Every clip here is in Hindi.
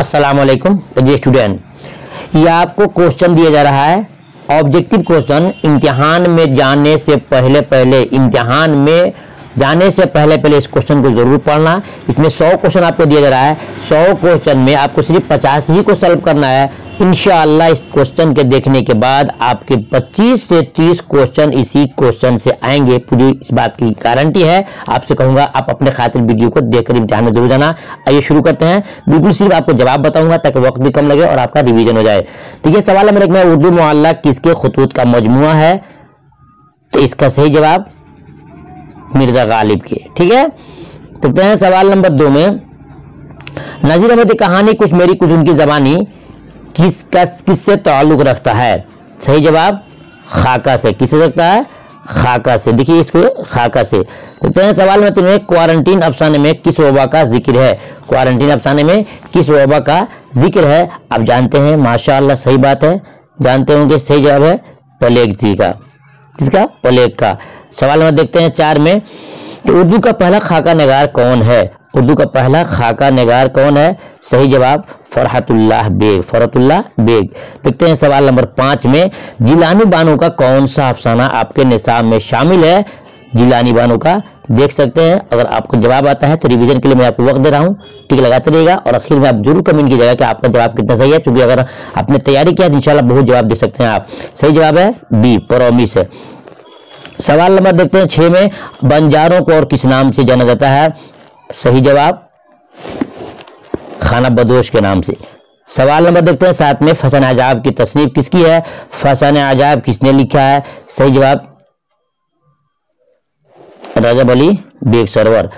अस्सलामुअलैकुम। तो जी स्टूडेंट, ये आपको क्वेश्चन दिया जा रहा है ऑब्जेक्टिव क्वेश्चन। इम्तिहान में जाने से पहले इस क्वेश्चन को जरूर पढ़ना। इसमें 100 क्वेश्चन आपको दिया जा रहा है। 100 क्वेश्चन में आपको सिर्फ 50 ही को सॉल्व करना है। इंशाअल्लाह इस क्वेश्चन के देखने के बाद आपके 25 से 30 क्वेश्चन इसी क्वेश्चन से आएंगे। पूरी इस बात की गारंटी है। आपसे कहूंगा आप अपने खातिर वीडियो को देखकर इम्तिहान में जरूर जाना। आइए शुरू करते हैं। बिल्कुल सिर्फ आपको जवाब बताऊंगा ताकि वक्त भी कम लगे और आपका रिवीजन हो जाए। ठीक है, सवाल नंबर 1 में उर्दू मुअल्लक़ किसके खुतूत का मजमुआ है? तो इसका सही जवाब मिर्जा गालिब के। ठीक है, देखते हैं सवाल नंबर 2 में नजीर अहमद की कहानी कुछ मेरी कुछ उनकी जबानी किससे ताल्लुक रखता है? सही जवाब खाका से। किससे रखता है? खाका से। देखिए इसको खाका से। देखते हैं सवाल नंबर 3 में क्वारंटीन अफसाने में किस वबा का जिक्र है? क्वारंटीन अफसाने में किस वबा का जिक्र है? आप जानते हैं, माशाअल्लाह सही बात है, जानते होंगे। सही जवाब है प्लेग जी का। किसका? प्लेग का। सवाल नंबर देखते हैं 4 में कि उर्दू का पहला खाका नगार कौन है? उर्दू का पहला खाका नगार कौन है? सही जवाब फरहतुल्लाह बेग। फरहतुल्लाह बेग। देखते हैं सवाल नंबर 5 में जिलानी बानो का कौन सा अफसाना आपके निसाब में शामिल है? जिलानी बानो का देख सकते हैं। अगर आपको जवाब आता है तो रिवीजन के लिए मैं आपको वक्त दे रहा हूँ, ठीक लगाते रहिएगा और आखिर में आप जरूर कमेंट कीजिएगा कि आपका जवाब कितना सही है। क्योंकि अगर आपने तैयारी किया तो इंशाल्लाह बहुत जवाब दे सकते हैं आप। सही जवाब है बी, प्रोमिस है। सवाल नंबर देखते हैं 6 में बंजारों को और किस नाम से जाना जाता है? सही जवाब खाना बदोश के नाम से। सवाल नंबर देखते हैं 7 में फसन आजाब की तसनीफ किसकी है? फसन आजाब किसने लिखा है? सही जवाब रजब अली बेग सरवर।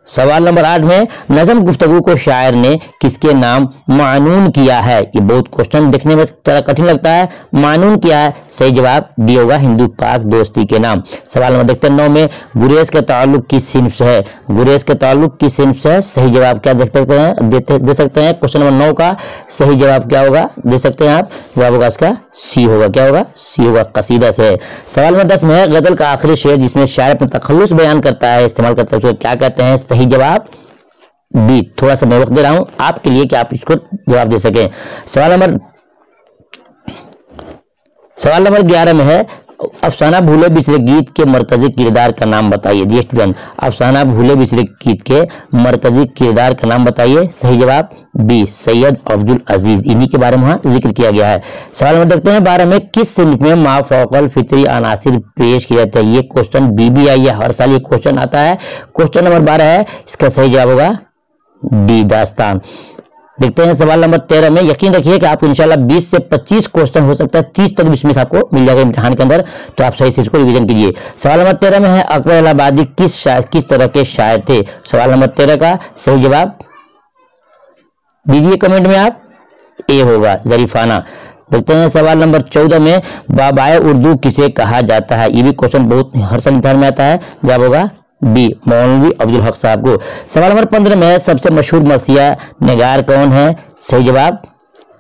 सवाल नंबर 8 में नज़म गुफ्तगू को शायर ने किसके नाम मानून किया है? ये बहुत क्वेश्चन देखने में थोड़ा कठिन लगता है। मानून किया है, सही जवाब डी होगा हिंदू पाक दोस्ती के नाम। सवाल नंबर देखते हैं 9 में गुरेज के ताल्लुक किस सिन्फ से है? गुरेज के ताल्लुक किस सिन्फ से है? सही जवाब क्या देख सकते हैं? दे सकते हैं। क्वेश्चन नंबर 9 का सही जवाब क्या होगा? दे सकते हैं आप। जवाब होगा इसका सी होगा। क्या होगा? सी होगा, कसीदा से है। सवाल नंबर 10 में है गजल का आखिरी शेर जिसमें शायर अपना तखल्लुस बयान करता है, इस्तेमाल करता है, उसको क्या कहते हैं? सही जवाब बी। थोड़ा सा मैं वक्त दे रहा हूं आपके लिए कि आप इसको जवाब दे सकें। सवाल नंबर 11 में है अफसाना भूले बिसरे गीत के मरकजी किरदार का नाम बताइए। जी स्टूडेंट, अफसाना भूले बिसरे गीत के मरकजी किरदार का नाम बताइए। सही जवाब बी, सैयद अब्दुल अजीज। इन्हीं के बारे में वहां जिक्र किया गया है। सवाल नंबर देखते हैं 12 में किस सिन्फ में मा फौकल फितरी अनासिर पेश किया जाता है? ये क्वेश्चन BBI है, हर साल ये क्वेश्चन आता है। क्वेश्चन नंबर 12 है, इसका सही जवाब होगा डी, दास्तान। देखते हैं सवाल नंबर 13 में यकीन रखिए कि आपको इंशाल्लाह 20 से 25 क्वेश्चन हो सकता है, 30 तक इसमें आपको मिल जाएगा इम्तिहान के अंदर, तो आप सही से इसको रिवीजन कीजिए। सवाल नंबर 13 में है अकबर इलाहाबादी किस तरह के शायर थे? सवाल नंबर 13 का सही जवाब दीजिए कमेंट में आप। ए होगा, जरीफाना। देखते हैं सवाल नंबर 14 में बाबाए उर्दू किसे कहा जाता है? ये भी क्वेश्चन बहुत हर साल इम्तिहान में आता है। जवाब होगा बी, मौलवी अब्दुल हक साहब को। सवाल नंबर 15 में सबसे मशहूर मरसिया निगार कौन है? सही जवाब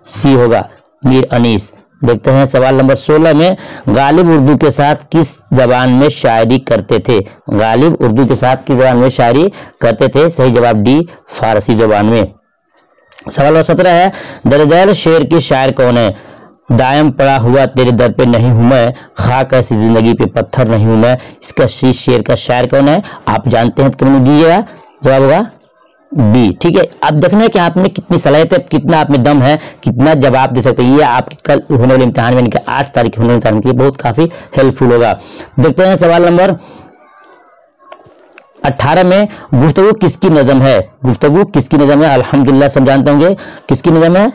सी होगा, मीर अनीस। देखते हैं सवाल नंबर 16 में गालिब उर्दू के साथ किस जबान में शायरी करते थे? गालिब उर्दू के साथ किस जबान में शायरी करते थे? सही जवाब डी, फारसी जबान में। सवाल नंबर 17 है दरजैल शेर की शायर कौन है? दायम पड़ा हुआ तेरे दर पे नहीं हूं मैं, खाक ऐसी जिंदगी पे पत्थर नहीं हूं मैं। इसका शेर का शायर कौन है? आप जानते हैं तो कमेंट दीजिएगा। जवाब होगा बी। ठीक है, अब देखना है कि आप में कितनी सलाहियत है, कितना आप में दम है, कितना जवाब दे सकते हैं। ये आपके कल होने वाले इम्तिहान में 8 तारीख होने वाले इम्तिहान के लिए बहुत काफी हेल्पफुल होगा। देखते हैं सवाल नंबर 18 में गुफ्तगू किसकी नज़म है? गुफ्तगू किसकी नज़म है? अल्हम्दुलिल्लाह सब जानते होंगे किसकी नज़म है?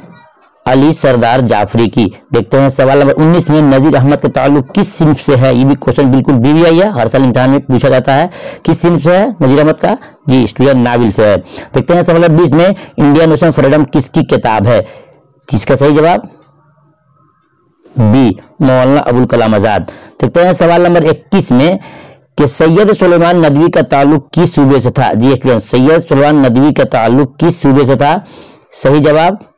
अली सरदार जाफरी की। देखते हैं सवाल नंबर 19 में नजीर अहमद का ताल्लुक किस सिन्फ से है? ये भी क्वेश्चन बिल्कुल BBI है, हर साल इम्तिहान में पूछा जाता है। किस सिन्फ से है नजीर अहमद का? जी स्टूडेंट नाविल से है। देखते हैं सवाल नंबर 20 में इंडियन ओशन फ्रीडम किसकी किताब है? जिसका सही जवाब बी, मौलाना अबुल कलाम आजाद। देखते हैं सवाल नंबर 21 में कि सैयद सुलेमान नदवी का ताल्लुक किस सूबे से था? जी स्टूडेंट, सैयद सुलेमान नदवी का ताल्लुक किस सूबे से था? सही जवाब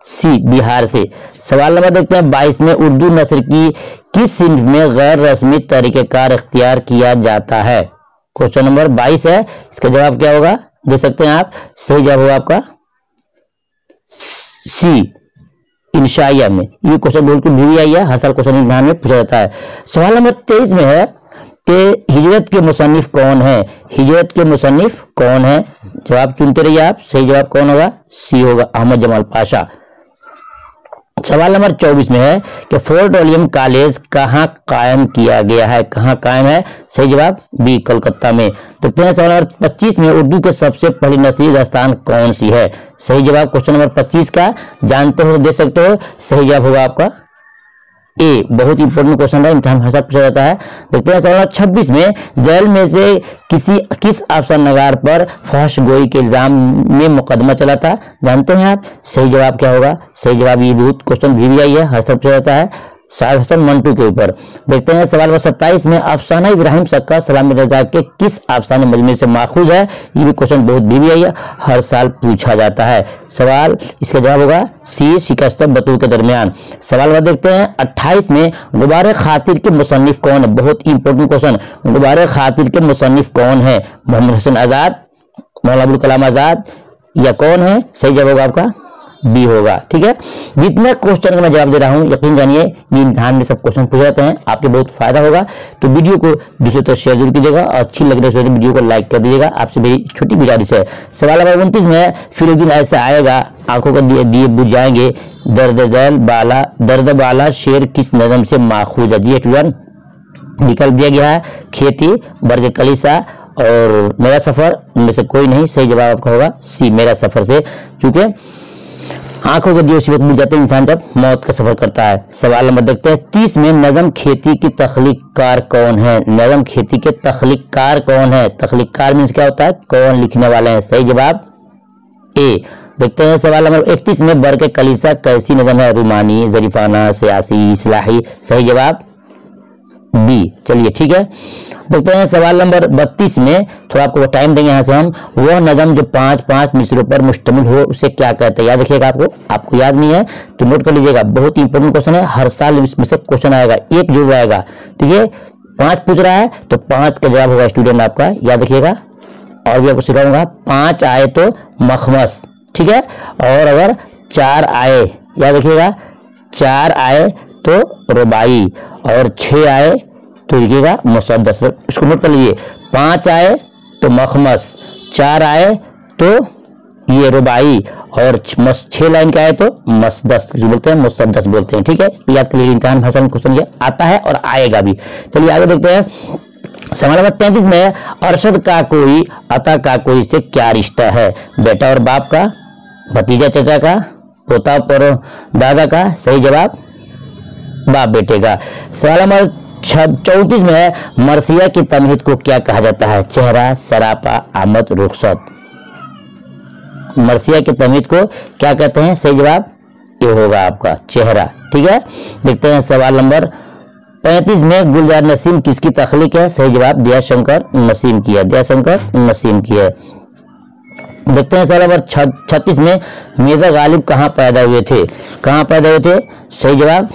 सी, बिहार से। सवाल नंबर देखते हैं 22 में उर्दू नस्र की किस सिन्फ में गैर रस्मी तरीक़ेकार इख्तियार किया जाता है? क्वेश्चन नंबर 22 है, इसका जवाब क्या होगा? दे सकते हैं आप। सही जवाब होगा आपका सी इंशाइया में। ये क्वेश्चन बिल्कुल भी आई है, हर साल क्वेश्चन एग्जाम में पूछा जाता है। सवाल नंबर 23 में है कि हिजरत के मुसन्निफ कौन है? हिजरत के मुसन्निफ कौन है? जवाब चुनते रहिए आप। सही जवाब कौन होगा? सी होगा, अहमद जमाल पाशा। सवाल नंबर 24 में है कि फोर्ट विलियम कॉलेज कहाँ कायम किया गया है? कहाँ कायम है? सही जवाब बी, कलकत्ता में। देखते हैं सवाल नंबर 25 में उर्दू के सबसे पहली नस्ली दास्तान कौन सी है? सही जवाब क्वेश्चन नंबर 25 का जानते हो तो दे सकते हो। सही जवाब होगा आपका ए। बहुत इंपॉर्टेंट क्वेश्चन है, इम्तिहान हमेशा पूछा जाता है। देखते हैं सवाल 26 में जेल में से किस अफसर नगार पर फहश गोई के इल्जाम में मुकदमा चला था? जानते हैं आप? सही जवाब क्या होगा? सही जवाब ये बहुत क्वेश्चन भी आई है, हर साल पूछा जाता है, साद हसन मंटू के ऊपर। देखते हैं सवाल नंबर 27 में अफसाना इब्राहिम सक्का सलामी रजा के किस अफसाने मजमू से माखूज है? ये भी क्वेश्चन बहुत भी आई है, हर साल पूछा जाता है। सवाल इसका जवाब होगा सी, शिकस्त बतूर के दरमियान। सवाल नंबर देखते हैं 28 में गुबारे खातिर के मुसन्निफ कौन है? बहुत इंपॉर्टेंट क्वेश्चन। गुबारे खातिर के मुसन्निफ कौन है? मोहम्मद हसन आजाद, मौलाना अबुल कलाम आजाद या कौन है? सही जवाब होगा आपका बी होगा। ठीक है, जितने क्वेश्चन का मैं जवाब दे रहा हूं यकीन जानिए ये इम्तिहान में सब क्वेश्चन पूछे जाते हैं, आपके बहुत फायदा होगा। तो वीडियो को दूसरे तक शेयर जरूर कीजिएगा और अच्छी लग रही है वीडियो को लाइक कर दीजिएगा, आपसे मेरी छोटी गुजारिश है। सवाल नंबर 29 में फिर एक दिन ऐसा आएगा आंखों को दिए बुझ जाएंगे, दर्द बाला शेर किस नज़म से माखूज है? जी स्टूडेंट, विकल्प दिया गया है खेती, बर्ग कलीसा और मेरा सफर, इनमें से कोई नहीं। सही जवाब आपका होगा सी, मेरा सफर से, चूंकि आंखों के दिए उसी वक्त मिल जाते हैं इंसान जब मौत का सफर करता है। सवाल नंबर देखते हैं 30 में नज़म खेती की तख्लीककार कौन है? नज़म खेती के तख्लीककार कौन है? तख्लीककार मीन्स क्या होता है? कौन लिखने वाले हैं? सही जवाब ए। देखते हैं सवाल नंबर 31 में बर्के कलीसा कैसी नज़म है? रुमानी, जरीफाना, सियासी, इस्लाही। सही जवाब बी। चलिए ठीक है, देखते हैं सवाल नंबर 32 में, थोड़ा आपको टाइम देंगे यहाँ से हम। वह नज़म जो 5-5 मिसरों पर मुश्तमिल हो उसे क्या कहते हैं? याद रखिएगा, आपको याद नहीं है तो नोट कर लीजिएगा, बहुत इंपॉर्टेंट क्वेश्चन है, हर साल इसमें से क्वेश्चन आएगा, एक जरूर आएगा। ठीक है, 5 पूछ रहा है तो 5 का जवाब होगा स्टूडेंट आपका, याद रखिएगा। और भी आपको सिखाऊंगा, 5 आए तो मखमस, ठीक है, और अगर 4 आए, याद रखिएगा, 4 आए तो रुबाई और 6 आए तो लिखिएगा मुसद्दस। इसको नोट कर लीजिए, 5 आए तो मखमस, 4 आए तो ये रुबाई और 6 लाइन का आए तो मसदस जो बोलते हैं, मुसद्दस बोलते हैं। ठीक है, याद कर लीजिए, इम्तिहान भाषा में क्वेश्चन ये आता है और आएगा भी। चलिए आगे देखते हैं सवाल नंबर 33 में अरशद का कोई अता का कोई से क्या रिश्ता है? बेटा और बाप का, भतीजा चाचा का, पोता और दादा का। सही जवाब बाप बेटे का। सवाल नंबर 34 में है मरसिया की तमहीद को क्या कहा जाता है? चेहरा, सरापा, आमद, रुखसत। मरसिया की तमहीद को क्या कहते हैं? सही जवाब ये होगा आपका चेहरा। ठीक है, देखते हैं सवाल नंबर 35 में गुलजार नसीम किसकी तख्लीक है? सही जवाब दयाशंकर नसीम की है, दयाशंकर नसीम की है। देखते हैं सवाल नंबर 36 में मिर्जा गालिब कहाँ पैदा हुए थे? कहाँ पैदा हुए थे? सही जवाब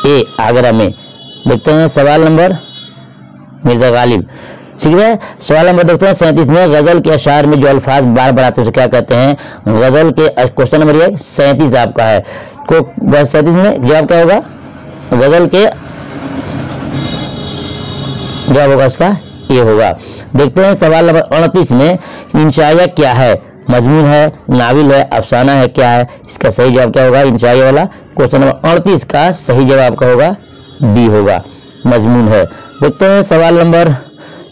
ए, आगरा में। देखते हैं सवाल नंबर मिर्जा गालिब, ठीक है। सवाल नंबर देखते हैं 37 में गजल के अशार में जो अल्फाज बार बार आते हैं उसे क्या कहते हैं? गजल के क्वेश्चन नंबर 37 आपका है, को 37 में जवाब क्या होगा? गजल के जवाब होगा इसका ये होगा। देखते हैं सवाल नंबर 29 में इंशाइया क्या है? मजमून है, नाविल है, अफसाना है, क्या है? इसका सही जवाब क्या होगा? इंशाइया वाला क्वेश्चन नंबर 38 का सही जवाब का होगा डी होगा, मजमून है। देखते हैं सवाल नंबर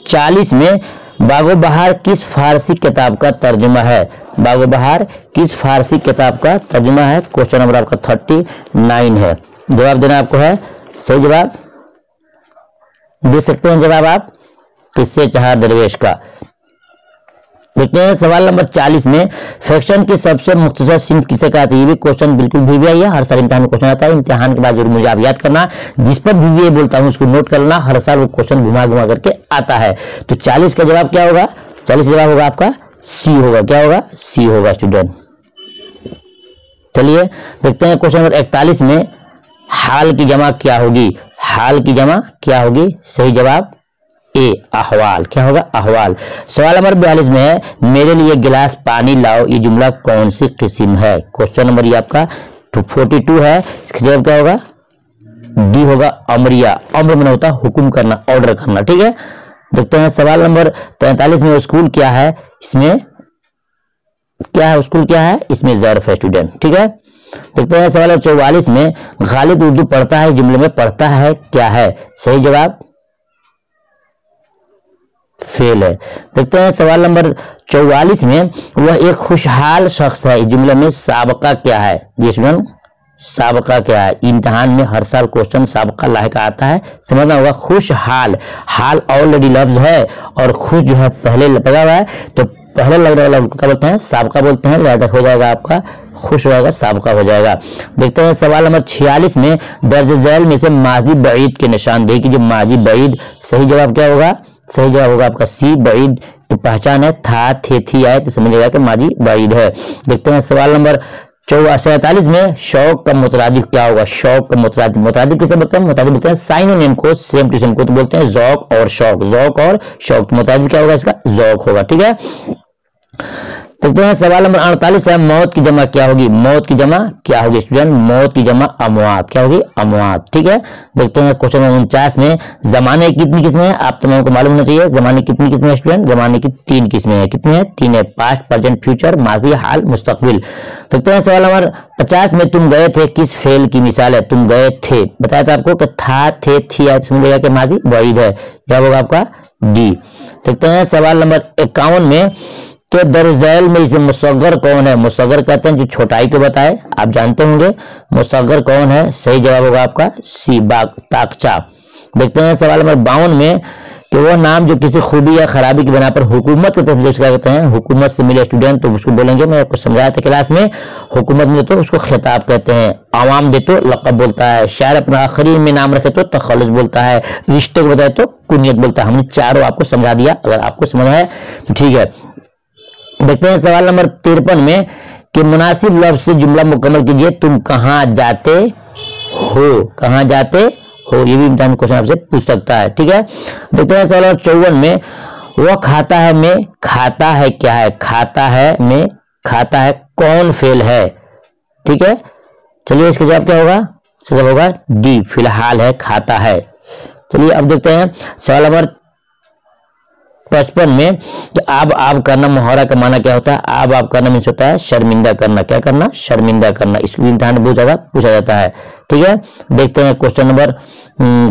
40 में बागो बहार किस फारसी किताब का तर्जुमा है? बागो बहार किस फारसी किताब का तर्जुमा है? क्वेश्चन नंबर आपका 39 है, जवाब देना आपको है। सही जवाब दे सकते हैं जवाब आप, किससे चाहा दरवेश का। देखते हैं सवाल नंबर 40 में फ्रैक्शन की सबसे मुख्तसर सिंफ किसे कहते हैं? ये भी क्वेश्चन बिल्कुल भी आई है, हर साल इम्तिहान में क्वेश्चन आता है, इम्तिहान के बाद जरूर मुझे आप याद करना, जिस पर भी बोलता हूँ उसको नोट करना, हर साल वो क्वेश्चन घुमा घुमा करके आता है। तो 40 का जवाब क्या होगा? 40 जवाब होगा आपका सी होगा, क्या होगा? सी होगा स्टूडेंट। चलिए देखते हैं क्वेश्चन नंबर 41 में हाल की जमा क्या होगी? हाल की जमा क्या होगी? सही जवाब ए अहवाल, क्या होगा अहवाल। सवाल नंबर 42 में है मेरे लिए गिलास पानी लाओ, ये जुमला कौन सी किस्म है। क्वेश्चन नंबर ये आपका 42 है, इसका जवाब क्या होगा डी होगा अमरिया। अम्र में होता हुक्म करना, ऑर्डर करना, ठीक है। देखते हैं सवाल नंबर 43 में स्कूल क्या है, इसमें क्या है, स्कूल क्या है, इसमें ज़र्फ है स्टूडेंट, ठीक है। देखते हैं सवाल 44 में खालिद उर्दू पढ़ता है, जुमले में पढ़ता है क्या है, सही जवाब फेल है। देखते हैं सवाल नंबर 44 में वह एक खुशहाल शख्स है, जुमले में साबका क्या है, जिसमें साबका क्या है। इम्तिहान में हर साल क्वेश्चन साबका लाहिका आता है, समझना होगा। खुशहाल, हाल ऑलरेडी लफ्ज है और खुश जो है पहले लगा हुआ है, तो पहले लगने वाला क्या बोलते हैं, साबका बोलते हैं, लिहाजा हो जाएगा आपका खुश हो जाएगा, साबका हो जाएगा। देखते हैं सवाल नंबर 46 में दर्ज झैल में से माजी बईद के निशान देखिए, जो माजी बईद, सही जवाब क्या होगा, सही जवाब होगा आपका सी। बईद की पहचान है था, थे, थी आए तो समझिएगा कि माजी बईद है। देखते हैं सवाल नंबर 47 में शौक का मुतरादिफ क्या होगा, शौक का मुतरादिफ किसे बोलते हैं, मुतरादिफ बोलते हैं साइनोनिम को, सेम टू सेम को, तो बोलते हैं ज़ौक और शौक, ज़ौक और शौक, मुतरादिफ क्या होगा इसका, ज़ौक होगा, ठीक है। देखते हैं सवाल नंबर 48 है मौत की जमा क्या होगी, मौत की जमा क्या होगी स्टूडेंट, मौत की जमा अमवात, क्या होगी अमवात, ठीक है। देखते हैं क्वेश्चन नंबर 49 में जमाने की कितनी किस्में हैं, आप तमाम को मालूम होना चाहिए। जमाने की कितनी किस्में हैं स्टूडेंट, जमाने की 3 किस्में हैं, कितनी है, 3 है, पास्ट, प्रेजेंट, फ्यूचर, माजी, हाल, मुस्तकबिल। देखते हैं सवाल नंबर 50 में तुम गए थे किस फेल की मिसाल है, तुम गए थे, बताया था आपको कि था, थे, थी आए, समझिएगा कि माजी बईद है, क्या होगा आपका डी। देखते हैं सवाल नंबर 51 में तो दर्ज झैल में इसे मुसग्गर कौन है, मुसग्गर कहते हैं जो छोटाई को बताए, आप जानते होंगे मुसग्गर कौन है, सही जवाब होगा आपका सी ताकचा। देखते हैं सवाल नंबर 52 में कि वो नाम जो किसी खूबी या खराबी की बना पर हुकूमत की तरफ से क्या कहते हैं, हुकूमत से मिले स्टूडेंट तो उसको बोलेंगे, मैं आपको समझाया था क्लास में, हुकूमत में तो उसको खिताब कहते हैं, आवाम दे तो लक़ब बोलता है, शायर अपना आखिरी में नाम रखे तो तखल्लुस बोलता है, रिश्ते को बताए तो कुनियत बोलता है। हमने चारों आपको समझा दिया, अगर आपको समझ आया तो ठीक है। देखते हैं सवाल नंबर 53 में कि मुनासिब लफ्ज से जुमला मुकम्मल कीजिए, तुम कहाँ जाते हो, कहाँ जाते हो, ये भी इम्तिहान क्वेश्चन आपसे पूछ सकता है, ठीक है। देखते हैं सवाल नंबर 54 में वह खाता है में खाता है क्या है, खाता है में खाता है कौन फेल है, ठीक है। चलिए इसका जवाब क्या होगा, इसका जवाब होगा डी फिलहाल है, खाता है। चलिए अब देखते हैं सवाल नंबर 55 में तो आब करना मुहावरा का माना क्या होता है, आब करना मीन्स होता है शर्मिंदा करना, क्या करना, शर्मिंदा करना, इसको इम्तिहान में बहुत ज्यादा पूछा जाता है, ठीक है। देखते हैं क्वेश्चन नंबर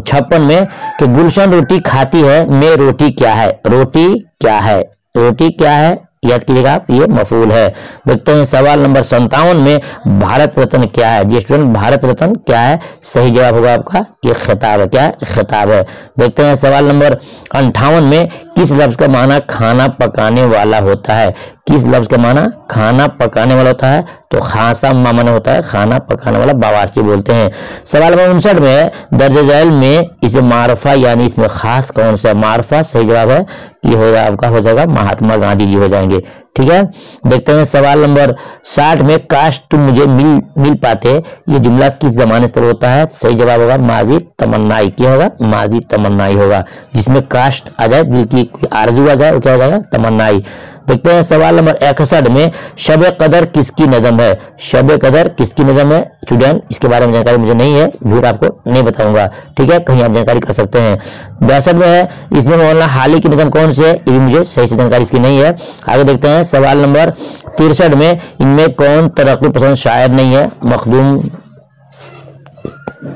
56 में कि गुलशन रोटी खाती है में रोटी क्या है, रोटी क्या है, रोटी क्या है, याद कीजिएगा आप, ये मफूल है। देखते हैं सवाल नंबर 57 में भारत रत्न क्या है, जी स्टूडेंट भारत रत्न क्या है, सही जवाब होगा आपका ये खिताब है, क्या है, खिताब है। देखते हैं सवाल नंबर 58 में किस लफ्ज का माना खाना पकाने वाला होता है, किस लफ्ज का माना खाना पकाने वाला होता है, तो खासा मामन होता है खाना पकाने वाला, बावर्ची बोलते हैं। सवाल नंबर 59 में है दर्ज झैल में इसे मारफा यानी इसमें खास कौन सा, मारफा सही जवाब है, ये हो जाएगा आपका, हो जाएगा महात्मा गांधी जी हो जाएंगे, ठीक है। देखते हैं सवाल नंबर 60 में काश तुम मुझे मिल पाते, ये जुमला किस जमाने से होता है, सही जवाब होगा माजी तमन्नाई, क्या होगा, माजी तमन्नाई होगा, जिसमें काश आ जाए, दिल की कोई आरजू आ जाए, वो क्या हो जाएगा, तमन्नाई। देखते हैं सवाल नंबर 61 में शब कदर किसकी नज़म है, शब कदर किसकी नज़म है स्टूडेंट, इसके बारे में जानकारी मुझे नहीं है, झूठ आपको नहीं बताऊंगा, ठीक है, कहीं आप जानकारी कर सकते हैं। 62 में है इसमें मौलाना हाली की नज़म कौन से है, ये भी मुझे सही से जानकारी इसकी नहीं है। आगे देखते हैं सवाल नंबर 63 में इनमें कौन तरक्की पसंद शायर नहीं है, मखदूम,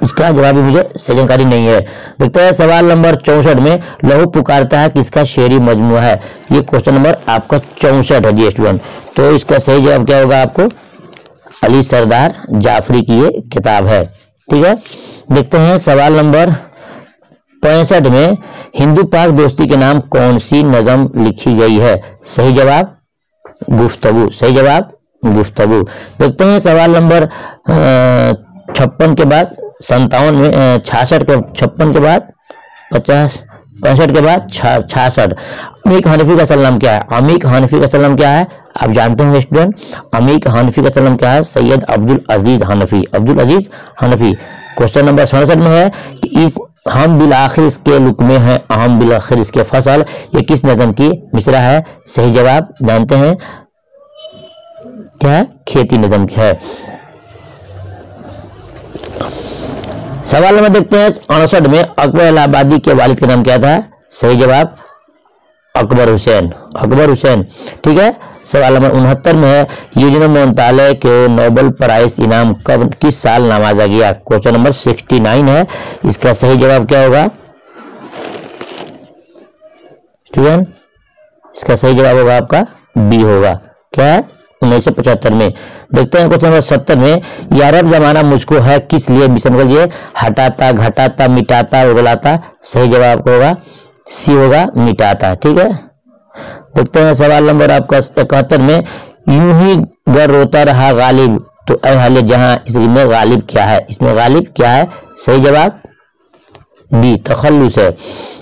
इसका जवाब भी मुझे सही जानकारी नहीं है। देखते हैं सवाल नंबर 64 में लहू पुकारता है किसका शेरी मजमू है, ये क्वेश्चन नंबर आपका 64 है जी स्टूडेंट, तो इसका सही जवाब क्या होगा आपको, अली सरदार जाफरी की ये किताब है, ठीक है। देखते हैं सवाल नंबर 65 में हिंदू पाक दोस्ती के नाम कौन सी नज़म लिखी गई है, सही जवाब गुफ्तगू, सही जवाब गुफ्तगू। देखते हैं सवाल नंबर 56 के बाद 57 में 66 के 56 के बाद 50 65 के बाद 66 अमीक हनफी का असल नाम क्या है, अमीक हनफी का असल नाम क्या है, आप जानते होंगे स्टूडेंट, अमीक हनफी का असल नाम क्या है, सैयद अब्दुल अजीज हनफी, अब्दुल अजीज हनफी। क्वेश्चन नंबर 67 में है कि इस हम बिल आखिर इसके लुक में है, हम बिल आखिर इसके फसल, ये किस नज़म की मिसरा है? सही जवाब जानते हैं क्या है? खेती नज़म की है। सवाल नंबर देखते हैं 59 में अकबर इलाहाबादी के वालिद का नाम क्या था? सही जवाब अकबर हुसैन, अकबर हुसैन। ठीक है। सवाल नंबर 69 में है यूनियन मंत्रालय के नोबेल प्राइज इनाम कब किस साल नवाजा गया? क्वेश्चन नंबर 69 है। इसका सही जवाब क्या होगा स्टूडेंट? इसका सही जवाब होगा आपका बी होगा। क्या है? 1975 में। देखते हैं क्वेश्चन नंबर 70 में या रब जमाना मुझको है किस लिए मिशन करिए? हटाता, घटाता, मिटाता, उगलाता। सही जवाब आपका होगा सी होगा मिटाता। ठीक है। देखते हैं सवाल नंबर आपका 71 में यूं ही गर रोता रहा गालिब तो ऐ हाले जहां, इसमें गालिब क्या है? इसमें गालिब क्या है? सही जवाब बी तखल्लुस है।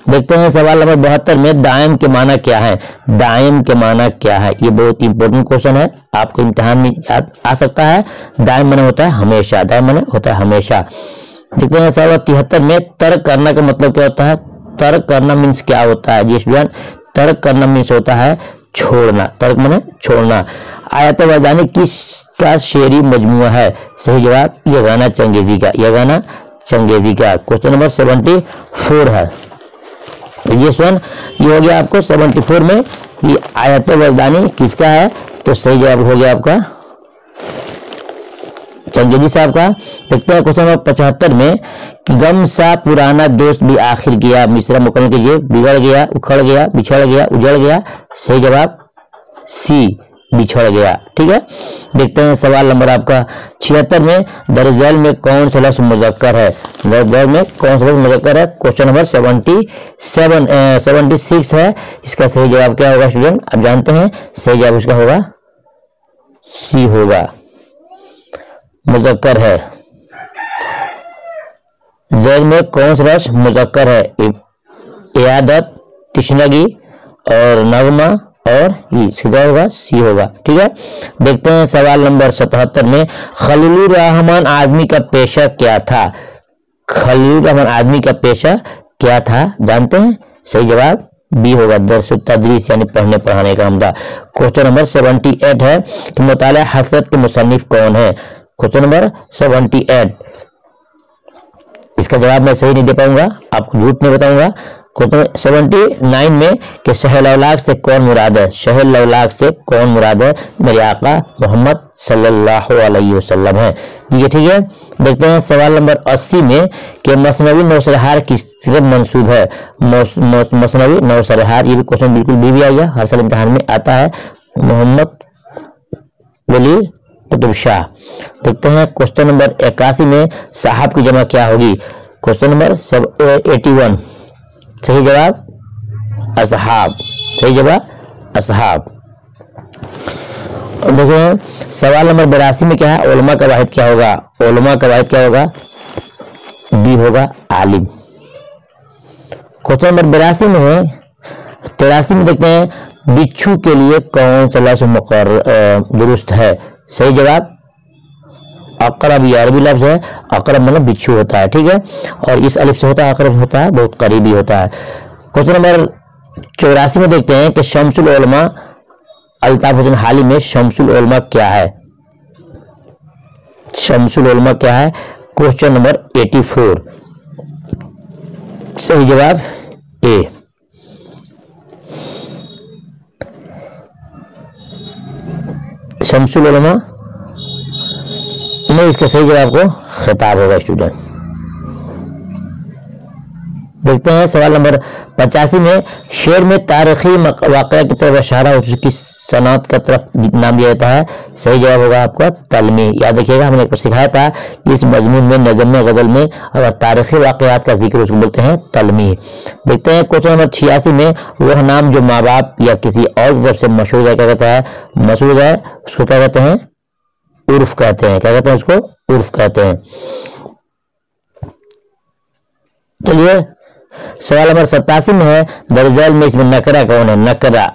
देखते हैं सवाल नंबर 72 में दायम के माना क्या है? दायम के माना क्या है? ये बहुत इंपॉर्टेंट क्वेश्चन है, आपको इम्तिहान में याद आ सकता है। दायम माने होता है हमेशा, दायम माने होता है हमेशा। देखते हैं सवाल 73 में तर्क करना का मतलब क्या होता है? तर्क करना मीन्स क्या होता है जी स्टूडेंट? तर्क करना मीन्स होता है छोड़ना, तर्क माने छोड़ना। आयत वजानी किसका शेरी मजमुआ है? सही जवाब ये गाना चंगेजी का, यह गाना चंगेजी का। क्वेश्चन नंबर 74 है ये स्टूडेंट, ये हो गया आपको 74 में ये आयत वजानी किसका है? तो सही जवाब हो गया आपका चंगेजी साहब का। देखते हैं क्वेश्चन नंबर 75 में कि गम सा पुराना दोस्त भी आखिर गया, मिश्रा मुकम्मल कीजिए। बिगड़ गया, उखड़ गया, बिछड़ गया, उजड़ गया। सही जवाब सी बिछड़ गया। ठीक है। देखते हैं सवाल नंबर आपका 76 में दरअसल में कौन सा लफ्ज मुज़क्कर है? दरअसल में कौन सा लफ्ज मुज़क्कर है? क्वेश्चन नंबर 76 है। इसका सही जवाब क्या होगा स्टूडेंट? आप जानते हैं सही जवाब इसका होगा सी होगा मुज़क्कर है। जैद में कौन सा लफ्ज मुज़क्कर है? इयादत, तिश्नगी और नगमा और सीधा होगा सी होगा। ठीक है। देखते हैं सवाल नंबर 77 में खलीलुर रहमान आदमी का पेशा क्या था? खलीलुर रहमान आदमी का पेशा क्या था जानते हैं? सही जवाब बी होगा दर्स तदरीस यानी पढ़ने पढ़ाने का अमदा। क्वेश्चन नंबर 78 है कि मुताला हसरत के मुसन्निफ कौन है? क्वेश्चन नंबर 78 इसका जवाब मैं सही नहीं दे पाऊंगा, आपको झूठ नहीं बताऊंगा। क्वेश्चन 79 में कि शहर लवलाक से कौन मुराद है? शहर लवलाक से कौन मुराद है? मेरे आका मोहम्मद सल्लल्लाहु अलैहि वसल्लम है। ठीक है, ठीक है। देखते हैं सवाल नंबर 80 में कि मसनवी नौसरहार किससे मंसूब है? मसनवी नौसरहार, ये भी क्वेश्चन बिल्कुल भी आया, हर साल इम्तिहान में आता है। मोहम्मद वली कुतुब शाह। देखते हैं क्वेश्चन नंबर 81 में साहब की जमा क्या होगी? क्वेश्चन नंबर 81 सही जवाब असहाब, सही जवाब असहाब। देखिए सवाल नंबर 82 में क्या है? उलमा का वाहिद क्या होगा? उलमा का वाहिद क्या होगा? बी होगा आलिम। क्वेश्चन नंबर 82 में है 83 में देखते हैं बिच्छू के लिए कौन सा लफ्ज दुरुस्त है? सही जवाब अकरब, ये अरबी लफ्ज है। अकरब मतलब बिच्छू होता है। ठीक है। और इस अलिफ से होता है अकरब होता है, बहुत करीबी होता है। क्वेश्चन नंबर 84 में देखते हैं कि शम्सुल उलमा अल्ताफ हुसैन हाली में शम्सुल उलमा क्या है? शम्सुल उलमा क्या है? क्वेश्चन नंबर 84 सही जवाब ए। शम्सुल उलमा नहीं, इसका सही जवाब को खिताब होगा स्टूडेंट। देखते हैं सवाल नंबर 85 में शेर में तारीखी वाक़या की तरफ इशारा हो चुकी सनत का तरफ नाम दिया जाता है। सही जवाब होगा आपका तलमी। याद रखिएगा हमने आपको सिखाया था इस मजमून में नज़म में गज़ल में अगर तारीखी वाक़यात का जिक्र उसको बोलते हैं तलमी। देखते हैं क्वेश्चन नंबर 86 में वह नाम जो माँ बाप या किसी और की तरफ से मशहूर है क्या कहता है? मशहूर है उसको क्या कहते हैं? उर्फ कहते हैं। क्या कहते हैं उसको? उर्फ कहते हैं। चलिए सवाल नंबर 87 में है दरअसल में इसमें नकरा कौन है? नकरा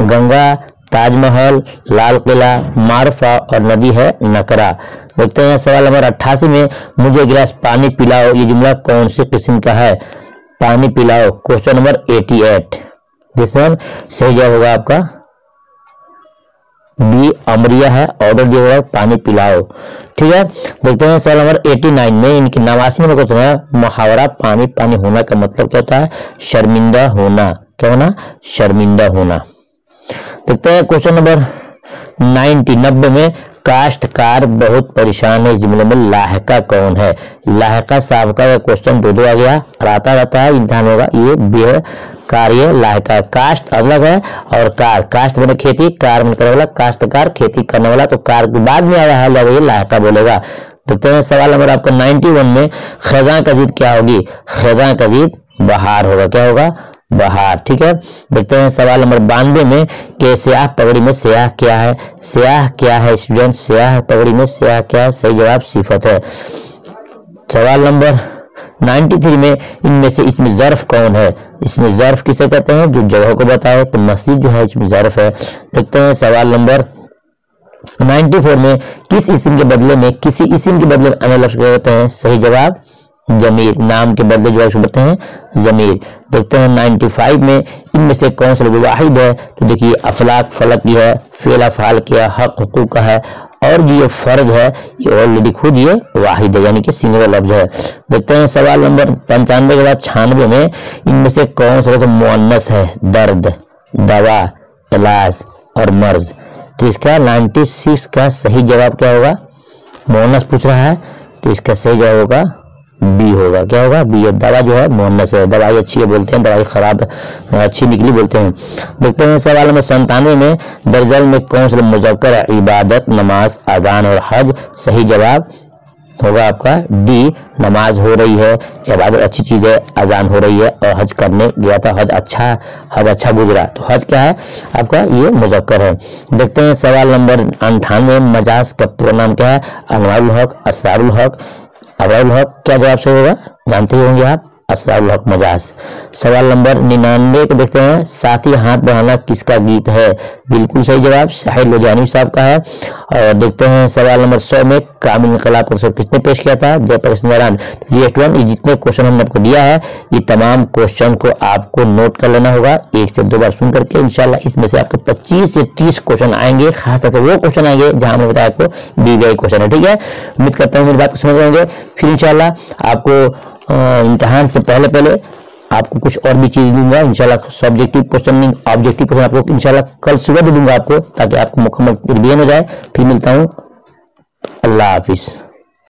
गंगा, ताजमहल, लाल किला, मारफा और नदी है नकरा। देखते हैं सवाल नंबर 88 में, मुझे गिलास पानी पिलाओ, ये जुमला कौन से किस्म का है? पानी पिलाओ, क्वेश्चन नंबर 88। दिस वन सही जवाब होगा आपका बी अमरिया है, ऑर्डर दिया हुआ है पानी पिलाओ। ठीक है, देखते हैं सवाल नंबर 89 में, इनकी 89 नंबर क्वेश्चन है, मुहावरा पानी पानी होना का मतलब क्या होता है? शर्मिंदा होना। क्या होना? शर्मिंदा होना। देखते हैं क्वेश्चन नंबर 90 में, काश्तकार बहुत परेशान है, इस जुमले में लाहका कौन है? लाहका साहब का क्वेश्चन दो आ गया और आता रहता है, इम्तिहान होगा। ये बे कार्य लाहका, कास्ट अलग है और कार, कास्ट बने खेती, कार बने करने वाला, काश्तकार खेती करने वाला, तो कार के बाद में आया है लगा ये लाहका बोलेगा। देखते हैं सवाल नंबर आपका 91 में, खज़ां का जीत क्या होगी? खज़ां का जीत बहार होगा। क्या होगा? बहार। ठीक है, देखते हैं सवाल नंबर 92 में, कि स्याह पगड़ी में स्याह क्या है? स्याह क्या है स्टूडेंट? स्याह पगड़ी में स्याह क्या है? सही जवाब सिफत है। सवाल नंबर 93 में, इनमें से इसमें ज़र्फ कौन है? इसमें ज़र्फ किसे कहते हैं? जो जगह को बताए, तो मस्जिद जो है इसमें ज़र्फ है। देखते हैं सवाल नंबर 94 में, किस इस्म के बदले में, किसी इस्म के बदले में अन्य लफ्ज़ क्या कहते हैं? सही जवाब जमीर, नाम के बदले जो है उसको कहते हैं जमीर। देखते हैं 95 में, इनमें से कौन सा लफ्ज़ वाहिद है? तो देखिए अफलाक फलक की है, फेल अफाल किया, हक हुकूक का है, और जो ये फर्ज है ये ऑलरेडी खुद ये वाहिद है, यानी कि सिंगल लफ्ज है। देखते हैं सवाल नंबर 95 के बाद 96 में, इनमें से कौन सा लफ्ज़ मुअन्नस है? दर्द, दवा, इलाज और मर्ज। तो इसका 96 का सही जवाब क्या होगा? मुअन्नस पूछ रहा है, तो इसका सही जवाब होगा बी होगा। क्या होगा? बी। दवा जो है मुअन्नस है, दवाई अच्छी है बोलते हैं, दवाई खराब अच्छी निकली बोलते हैं। देखते हैं सवाल नंबर 97 में, दरअसल में कौन सा मुज़क्कर है? इबादत, नमाज, अज़ान और हज। सही जवाब होगा आपका डी, नमाज हो रही है, इबादत अच्छी चीज है, अजान हो रही है, और हज करने गया था, हज अच्छा गुजरा, तो हज क्या है आपका? ये मुज़क्कर है। देखते हैं सवाल नंबर 98, मजाज का पूरा नाम क्या है? अनवारुल हक, असरारुल हक, अबरारुल हक। क्या जवाब सही होगा? जानते होंगे आप, असरारुल हक मजाज। सवाल नंबर 99 को देखते हैं, साथी हाथ बढ़ाना किसका गीत है? बिल्कुल सही जवाब शाहिद लोजानी साहब का है। और देखते हैं सवाल नंबर 100 में, कामिल इनकलाब को किसने पेश किया था? जयप्रकाश नारायण। ये जितने क्वेश्चन हमने आपको दिया है, ये तमाम क्वेश्चन को आपको नोट कर लेना होगा, एक से दो बार सुन करके। इंशाल्लाह इसमें से आपके 25 से 30 क्वेश्चन आएंगे, खासतौर से वो क्वेश्चन आएंगे जहां हमने बताया आपको बीवीआई क्वेश्चन है। ठीक है, उम्मीद करता हूँ मेरी बात को समझ होंगे। फिर इंशाल्लाह आपको इम्तिहान से पहले आपको कुछ और भी चीज दूंगा इंशाल्लाह, सब्जेक्टिव क्वेश्चन, ऑब्जेक्टिव क्वेश्चन आपको इंशाल्लाह कल सुबह भी दूंगा आपको, ताकि आपको मुकम्मल रिवीजन हो जाए। फिर मिलता हूँ, अल्लाह हाफिज।